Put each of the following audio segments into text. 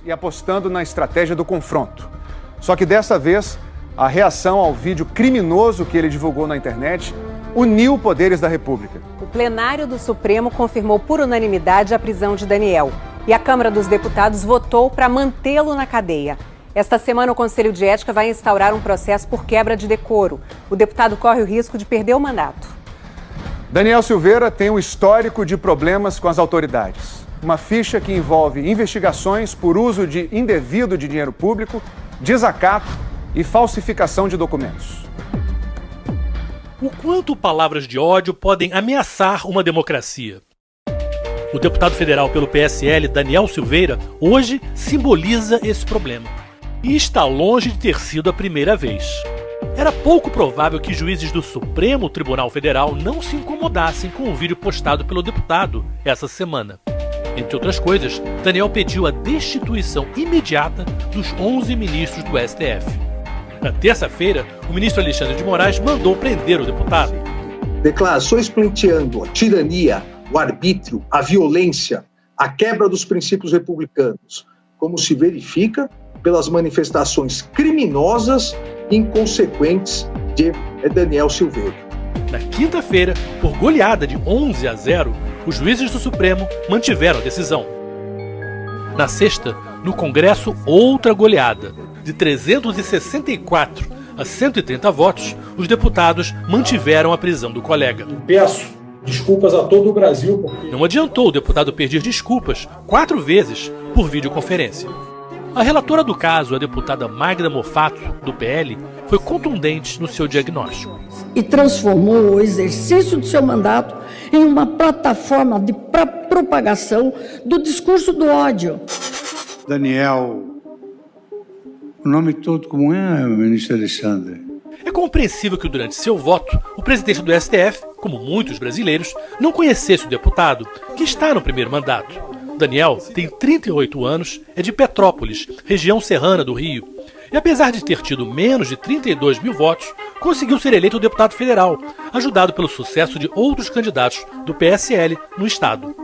e apostando na estratégia do confronto. Só que dessa vez, a reação ao vídeo criminoso que ele divulgou na internet uniu poderes da República. O plenário do Supremo confirmou por unanimidade a prisão de Daniel. E a Câmara dos Deputados votou para mantê-lo na cadeia. Esta semana, o Conselho de Ética vai instaurar um processo por quebra de decoro. O deputado corre o risco de perder o mandato. Daniel Silveira tem um histórico de problemas com as autoridades. Uma ficha que envolve investigações por uso indevido de dinheiro público, desacato e falsificação de documentos. O quanto palavras de ódio podem ameaçar uma democracia? O deputado federal pelo PSL, Daniel Silveira, hoje simboliza esse problema. E está longe de ter sido a primeira vez. Era pouco provável que juízes do Supremo Tribunal Federal não se incomodassem com o vídeo postado pelo deputado essa semana. Entre outras coisas, Daniel pediu a destituição imediata dos 11 ministros do STF. Na terça-feira, o ministro Alexandre de Moraes mandou prender o deputado. Declarações pleiteando a tirania, o arbítrio, a violência, a quebra dos princípios republicanos, como se verifica pelas manifestações criminosas e inconsequentes de Daniel Silveira. Na quinta-feira, por goleada de 11-0, os juízes do Supremo mantiveram a decisão. Na sexta, no Congresso, outra goleada. De 364 a 130 votos, os deputados mantiveram a prisão do colega. Peço desculpas a todo o Brasil. Não adiantou o deputado pedir desculpas 4 vezes por videoconferência. A relatora do caso, a deputada Magda Mofato, do PL, foi contundente no seu diagnóstico. E transformou o exercício do seu mandato em uma plataforma de propagação do discurso do ódio. Daniel, o nome todo como é, ministro Alexandre? É compreensível que durante seu voto, o presidente do STF, como muitos brasileiros, não conhecesse o deputado, que está no primeiro mandato. Daniel tem 38 anos, é de Petrópolis, região serrana do Rio. E apesar de ter tido menos de 32 mil votos, conseguiu ser eleito deputado federal, ajudado pelo sucesso de outros candidatos do PSL no estado.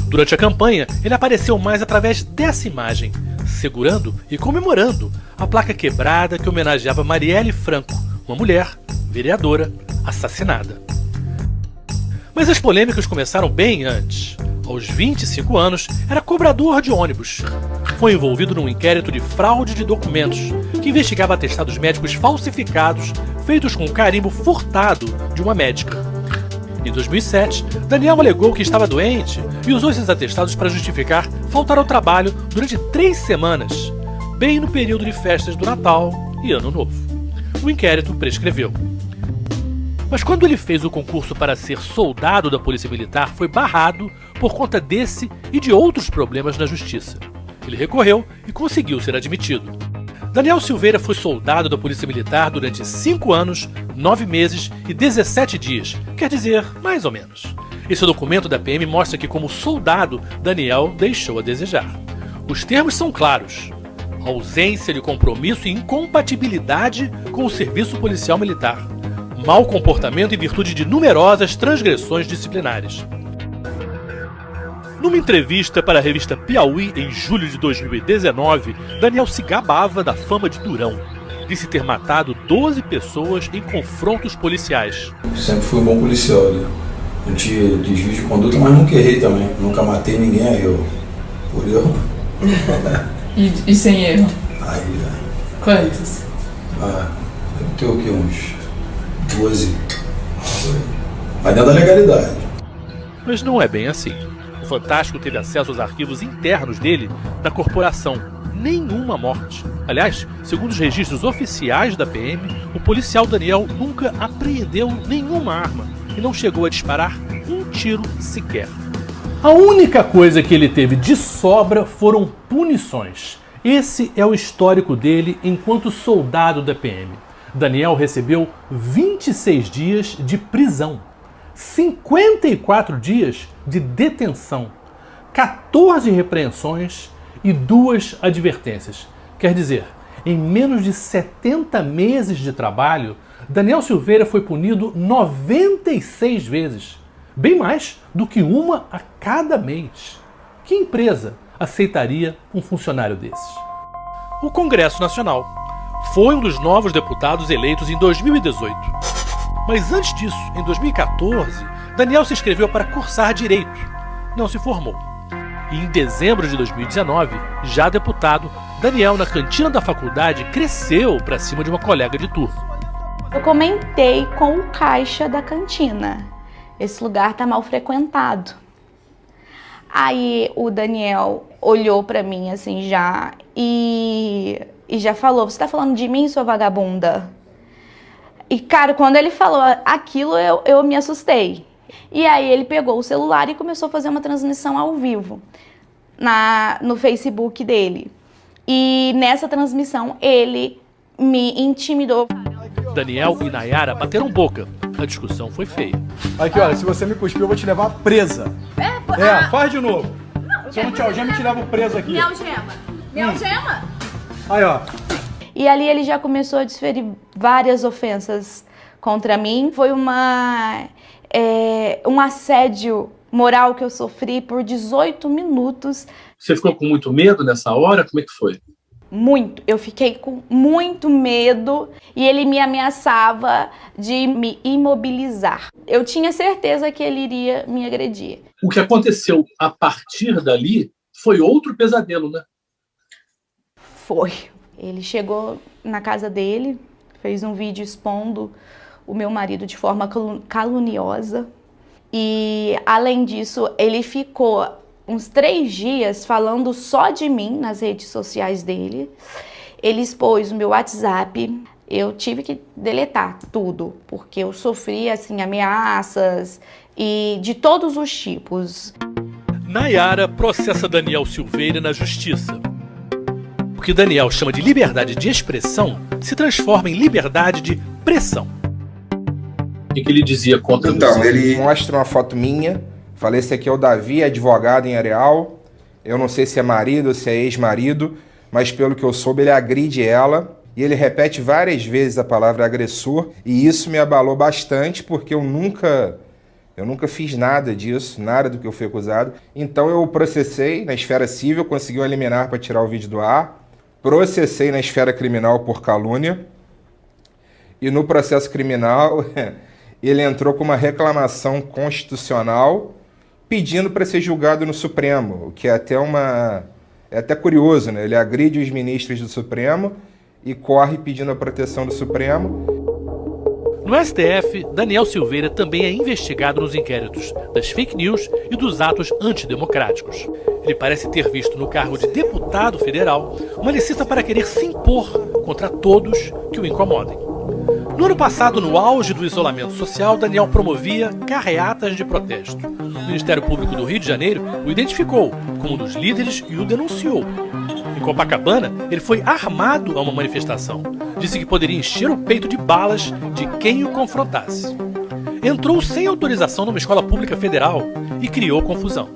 Durante a campanha, ele apareceu mais através dessa imagem, segurando e comemorando a placa quebrada que homenageava Marielle Franco, uma mulher, vereadora, assassinada. Mas as polêmicas começaram bem antes. Aos 25 anos, era cobrador de ônibus. Foi envolvido num inquérito de fraude de documentos, que investigava atestados médicos falsificados, feitos com um carimbo furtado de uma médica. Em 2007, Daniel alegou que estava doente e usou esses atestados para justificar faltar ao trabalho durante 3 semanas, bem no período de festas do Natal e Ano Novo. O inquérito prescreveu. Mas quando ele fez o concurso para ser soldado da Polícia Militar, foi barrado por conta desse e de outros problemas na justiça. Ele recorreu e conseguiu ser admitido. Daniel Silveira foi soldado da Polícia Militar durante 5 anos, 9 meses e 17 dias, quer dizer, mais ou menos. Esse documento da PM mostra que, como soldado, Daniel deixou a desejar. Os termos são claros: ausência de compromisso e incompatibilidade com o serviço policial militar, mau comportamento em virtude de numerosas transgressões disciplinares. Numa entrevista para a revista Piauí em julho de 2019, Daniel se gabava da fama de durão. Disse ter matado 12 pessoas em confrontos policiais. Sempre fui um bom policial, né? Não tinha desvio de conduta, mas nunca errei também. Nunca matei ninguém, aí eu. Por erro. E sem erro? Aí já. Quantos? Deve ter o quê? Uns 12. Mas dentro da legalidade. Mas não é bem assim. O Fantástico teve acesso aos arquivos internos dele na corporação. Nenhuma morte. Aliás, segundo os registros oficiais da PM, o policial Daniel nunca apreendeu nenhuma arma e não chegou a disparar um tiro sequer. A única coisa que ele teve de sobra foram punições. Esse é o histórico dele enquanto soldado da PM. Daniel recebeu 26 dias de prisão, 54 dias de detenção, 14 repreensões e 2 advertências. Quer dizer, em menos de 70 meses de trabalho, Daniel Silveira foi punido 96 vezes, bem mais do que uma a cada mês. Que empresa aceitaria um funcionário desses? O Congresso Nacional foi um dos novos deputados eleitos em 2018. Mas antes disso, em 2014, Daniel se inscreveu para cursar Direito. Não se formou. E em dezembro de 2019, já deputado, Daniel, na cantina da faculdade, cresceu para cima de uma colega de turno. Eu comentei com o caixa da cantina. Esse lugar tá mal frequentado. Aí o Daniel olhou para mim assim já e já falou: "Você tá falando de mim, sua vagabunda?" E, cara, quando ele falou aquilo, eu me assustei. E aí ele pegou o celular e começou a fazer uma transmissão ao vivo no Facebook dele. E nessa transmissão ele me intimidou. Daniel e Nayara bateram boca. A discussão foi feia. Aqui, olha, se você me cuspir, eu vou te levar presa. Faz de novo. Se eu não te algema, eu te levo preso aqui. Me algema. Me algema. Aí, ó. E ali ele já começou a desferir várias ofensas contra mim. Foi um assédio moral que eu sofri por 18 minutos. Você ficou com muito medo nessa hora? Como é que foi? Muito. Eu fiquei com muito medo e ele me ameaçava de me imobilizar. Eu tinha certeza que ele iria me agredir. O que aconteceu a partir dali foi outro pesadelo, né? Foi. Ele chegou na casa dele, fez um vídeo expondo o meu marido de forma caluniosa. E, além disso, ele ficou uns 3 dias falando só de mim nas redes sociais dele. Ele expôs o meu WhatsApp. Eu tive que deletar tudo, porque eu sofri assim, ameaças e de todos os tipos. Nayara processa Daniel Silveira na justiça. O que Daniel chama de liberdade de expressão se transforma em liberdade de pressão. O que ele dizia contra você? Então, ele mostra uma foto minha. Falei, esse aqui é o Davi, advogado em Areal. Eu não sei se é marido ou se é ex-marido, mas pelo que eu soube, ele agride ela. E ele repete várias vezes a palavra agressor. E isso me abalou bastante, porque eu nunca fiz nada disso, nada do que eu fui acusado. Então eu processei na esfera civil, consegui um liminar para tirar o vídeo do ar. Processei na esfera criminal por calúnia. E no processo criminal, ele entrou com uma reclamação constitucional pedindo para ser julgado no Supremo, o que é até curioso, né? Ele agride os ministros do Supremo e corre pedindo a proteção do Supremo. No STF, Daniel Silveira também é investigado nos inquéritos das fake news e dos atos antidemocráticos. Ele parece ter visto no cargo de deputado federal uma licença para querer se impor contra todos que o incomodem. No ano passado, no auge do isolamento social, Daniel promovia carreatas de protesto. O Ministério Público do Rio de Janeiro o identificou como um dos líderes e o denunciou. Em Copacabana, ele foi armado a uma manifestação. Disse que poderia encher o peito de balas de quem o confrontasse. Entrou sem autorização numa escola pública federal e criou confusão.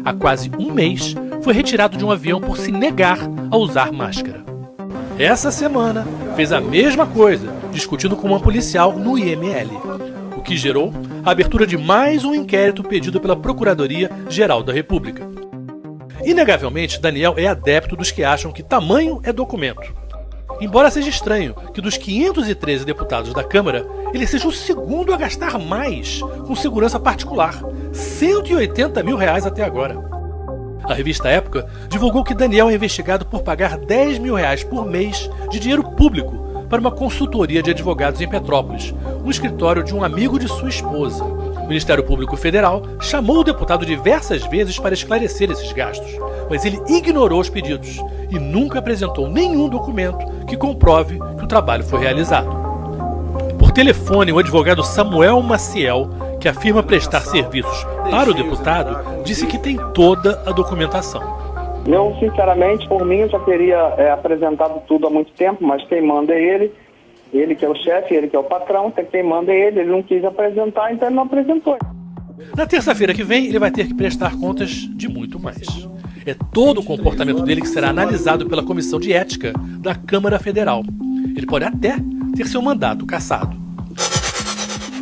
Há quase um mês, foi retirado de um avião por se negar a usar máscara. Essa semana, fez a mesma coisa, discutindo com uma policial no IML, o que gerou a abertura de mais um inquérito pedido pela Procuradoria-Geral da República. Inegavelmente, Daniel é adepto dos que acham que tamanho é documento. Embora seja estranho que dos 513 deputados da Câmara, ele seja o segundo a gastar mais com segurança particular, R$180 mil até agora. A revista Época divulgou que Daniel é investigado por pagar R$10 mil por mês de dinheiro público para uma consultoria de advogados em Petrópolis, no escritório de um amigo de sua esposa. O Ministério Público Federal chamou o deputado diversas vezes para esclarecer esses gastos, mas ele ignorou os pedidos e nunca apresentou nenhum documento que comprove que o trabalho foi realizado. Por telefone, o advogado Samuel Maciel, que afirma prestar serviços para o deputado, disse que tem toda a documentação. Eu, sinceramente, por mim, eu já teria apresentado tudo há muito tempo, mas quem manda é ele que é o chefe, ele que é o patrão, quem manda é ele não quis apresentar, então ele não apresentou. Na terça-feira que vem, ele vai ter que prestar contas de muito mais. É todo o comportamento dele que será analisado pela Comissão de Ética da Câmara Federal. Ele pode até ter seu mandato cassado.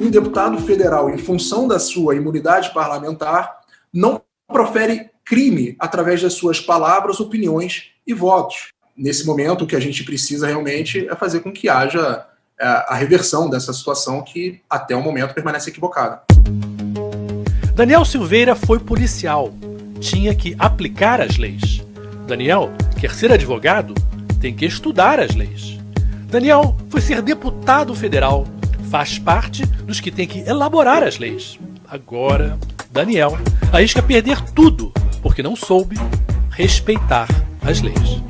Um deputado federal, em função da sua imunidade parlamentar, não profere crime através das suas palavras, opiniões e votos. Nesse momento, o que a gente precisa realmente é fazer com que haja a reversão dessa situação que, até o momento, permanece equivocada. Daniel Silveira foi policial. Tinha que aplicar as leis. Daniel quer ser advogado, tem que estudar as leis. Daniel foi ser deputado federal, faz parte dos que tem que elaborar as leis. Agora, Daniel arrisca perder tudo porque não soube respeitar as leis.